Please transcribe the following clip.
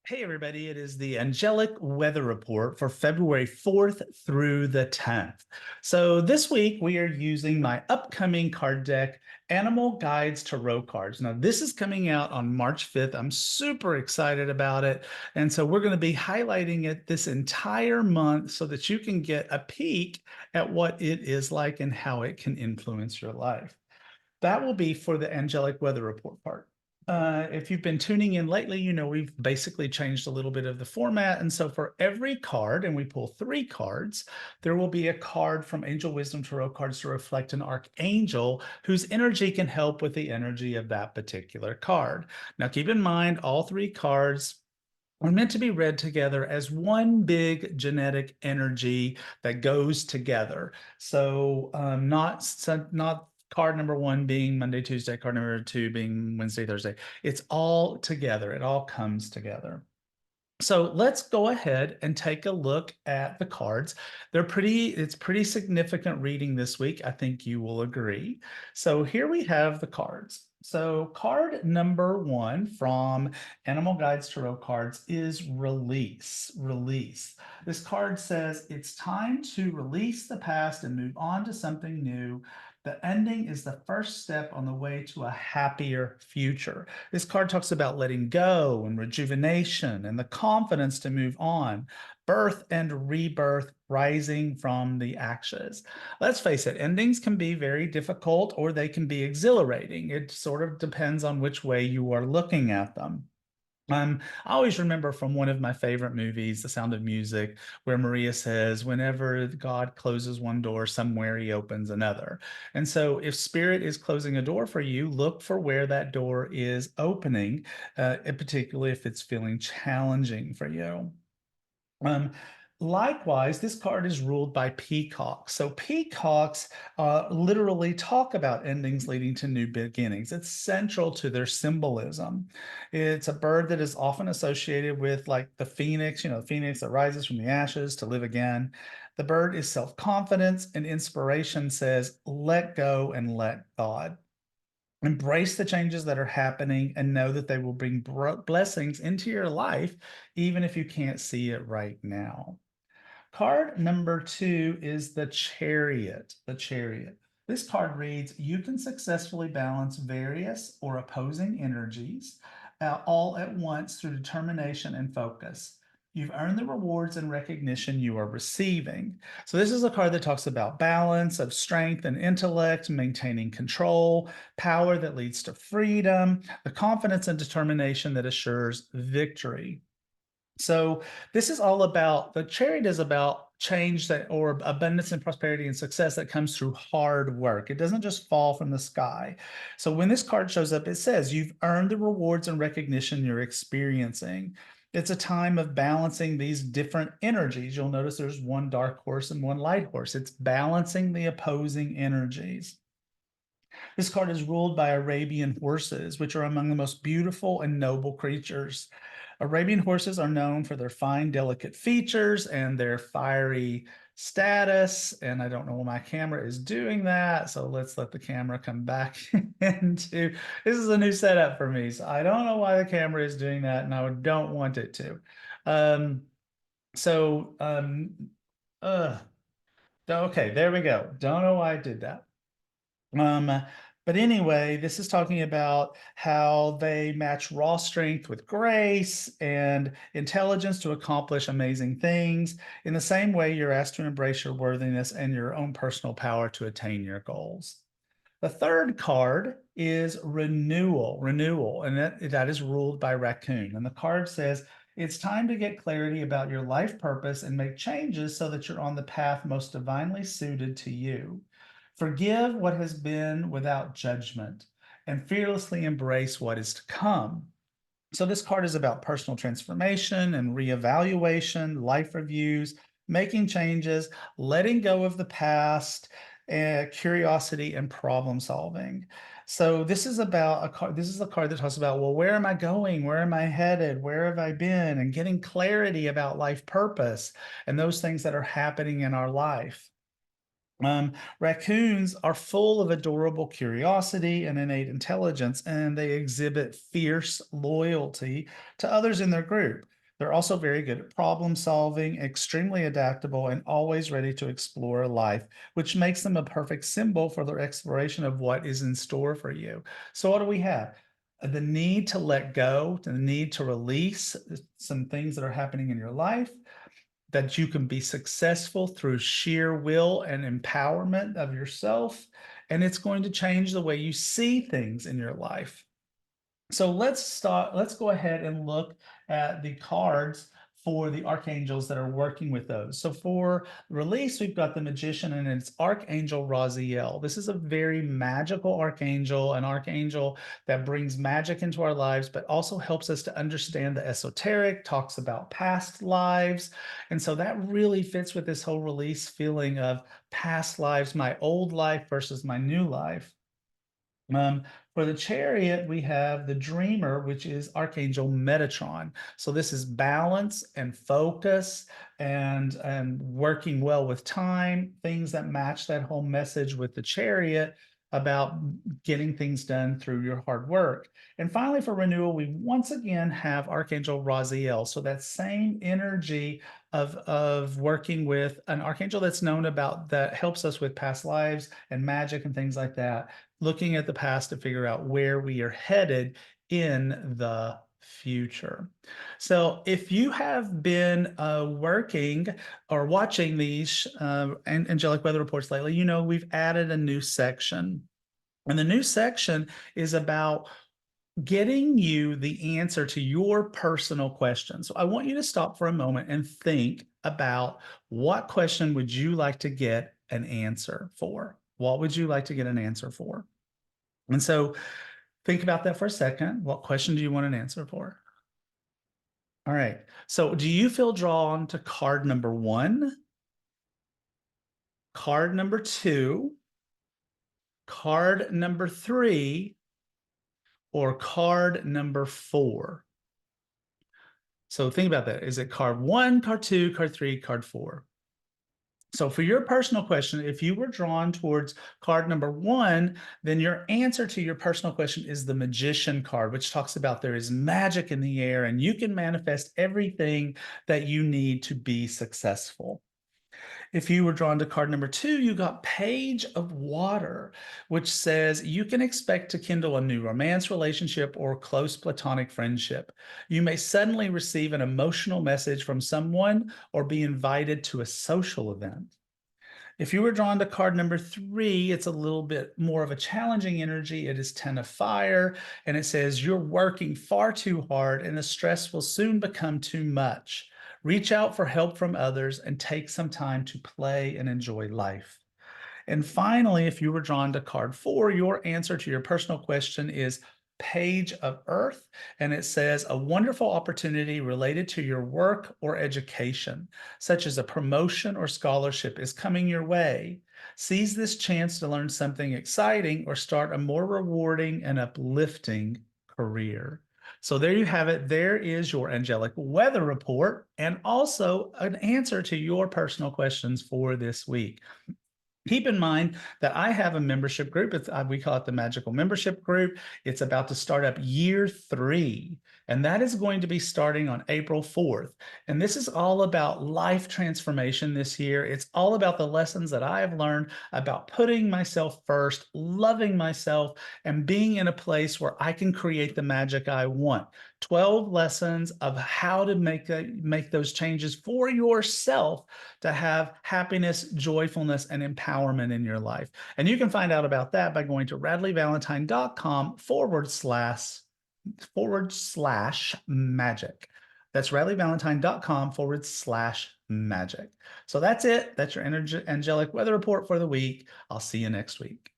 Hey everybody, it is the Angelic Weather Report for February 4th through the 10th. So this week we are using my upcoming card deck, Animal Guides Tarot cards. Now this is coming out on March 5th. I'm super excited about it. And so we're going to be highlighting it this entire month so that you can get a peek at what it is like and how it can influence your life. That will be for the Angelic Weather Report part. If you've been tuning in lately, you know we've basically changed a little bit of the format. And so for every card, and we pull 3 cards, there will be a card from Angel Wisdom Tarot cards to reflect an Archangel whose energy can help with the energy of that particular card. Now, keep in mind, all 3 cards are meant to be read together as one big genetic energy that goes together. So not card number 1 being Monday, Tuesday, card number 2 being Wednesday, Thursday. It's all together. It all comes together. So let's go ahead and take a look at the cards. It's pretty significant reading this week. I think you will agree. So here we have the cards. So card number 1 from Animal Guides Tarot cards is release. Release. This card says it's time to release the past and move on to something new. The ending is the first step on the way to a happier future. This card talks about letting go and rejuvenation and the confidence to move on, birth and rebirth, rising from the ashes. Let's face it, endings can be very difficult or they can be exhilarating. It sort of depends on which way you are looking at them. I always remember from one of my favorite movies, The Sound of Music, where Maria says, whenever God closes one door, somewhere he opens another. And so if spirit is closing a door for you, look for where that door is opening, and particularly if it's feeling challenging for you. Um, Likewise, this card is ruled by peacocks. So peacocks literally talk about endings leading to new beginnings. It's central to their symbolism. It's a bird that is often associated with like the phoenix, the phoenix that rises from the ashes to live again. The bird is self-confidence, and inspiration says, let go and let God. Embrace the changes that are happening and know that they will bring blessings into your life, even if you can't see it right now. Card number 2 is the Chariot. The Chariot. This card reads, you can successfully balance various or opposing energies all at once through determination and focus. You've earned the rewards and recognition you are receiving. So this is a card that talks about balance of strength and intellect, maintaining control, power that leads to freedom, the confidence and determination that assures victory. So this is all about, the chariot is about change that, or abundance and prosperity and success that comes through hard work. It doesn't just fall from the sky. So when this card shows up, it says you've earned the rewards and recognition you're experiencing. It's a time of balancing these different energies. You'll notice there's one dark horse and one light horse. It's balancing the opposing energies. This card is ruled by Arabian horses, which are among the most beautiful and noble creatures. Arabian horses are known for their fine, delicate features and their fiery status. And I don't know why my camera is doing that. So let's let the camera come back into, this is a new setup for me. So I don't know why the camera is doing that and I don't want it to. Um, so, um, uh, okay, there we go. Don't know why I did that. Um, but anyway, this is talking about how they match raw strength with grace and intelligence to accomplish amazing things. In the same way, you're asked to embrace your worthiness and your own personal power to attain your goals. The third card is renewal, and that is ruled by raccoon. And the card says, it's time to get clarity about your life purpose and make changes so that you're on the path most divinely suited to you. Forgive what has been without judgment and fearlessly embrace what is to come. So this card is about personal transformation and reevaluation, life reviews, making changes, letting go of the past, curiosity and problem solving. So this is about a card. This is a card that talks about, well, where am I going? Where am I headed? Where have I been? And getting clarity about life purpose and those things that are happening in our life. Raccoons are full of adorable curiosity and innate intelligence, and they exhibit fierce loyalty to others in their group. They're also very good at problem solving, extremely adaptable, and always ready to explore life, which makes them a perfect symbol for their exploration of what is in store for you. So, what do we have? The need to let go, the need to release some things that are happening in your life, that you can be successful through sheer will and empowerment of yourself. And it's going to change the way you see things in your life. So let's go ahead and look at the cards for the archangels that are working with those. So for release, we've got the magician and it's Archangel Raziel. This is a very magical archangel, an archangel that brings magic into our lives, but also helps us to understand the esoteric, talks about past lives. And so that really fits with this whole release feeling of past lives, my old life versus my new life. Um, for the chariot, we have the dreamer, which is Archangel Metatron. So this is balance and focus and working well with time, things that match that whole message with the chariot about getting things done through your hard work. And finally, for renewal, we once again have Archangel Raziel. So that same energy of working with an archangel that's known about that helps us with past lives and magic and things like that, looking at the past to figure out where we are headed in the future. So if you have been working or watching these angelic weather reports lately, you know we've added a new section. And the new section is about getting you the answer to your personal question. So I want you to stop for a moment and think about, what question would you like to get an answer for? What would you like to get an answer for? And so think about that for a second. What question do you want an answer for? All right. So do you feel drawn to card number 1, card number 2, card number 3, or card number 4? So think about that. Is it card 1, card 2, card 3, card 4? So for your personal question, if you were drawn towards card number 1, then your answer to your personal question is the Magician card, which talks about there is magic in the air and you can manifest everything that you need to be successful. If you were drawn to card number 2, you got Page of Water, which says you can expect to kindle a new romance, relationship, or close platonic friendship. You may suddenly receive an emotional message from someone or be invited to a social event. If you were drawn to card number 3, it's a little bit more of a challenging energy. It is 10 of fire, and it says you're working far too hard and the stress will soon become too much. Reach out for help from others and take some time to play and enjoy life. And finally, if you were drawn to card 4, your answer to your personal question is Page of Earth, and it says a wonderful opportunity related to your work or education, such as a promotion or scholarship, is coming your way. Seize this chance to learn something exciting or start a more rewarding and uplifting career. So there you have it. There is your angelic weather report and also an answer to your personal questions for this week. Keep in mind that I have a membership group. We call it the Magical Membership Group. It's about to start up year 3, and that is going to be starting on April 4th. And this is all about life transformation this year. It's all about the lessons that I have learned about putting myself first, loving myself, and being in a place where I can create the magic I want. 12 lessons of how to make those changes for yourself to have happiness, joyfulness, and empowerment in your life. And you can find out about that by going to radleyvalentine.com/magic. That's radleyvalentine.com/magic. So that's it. That's your angelic weather report for the week. I'll see you next week.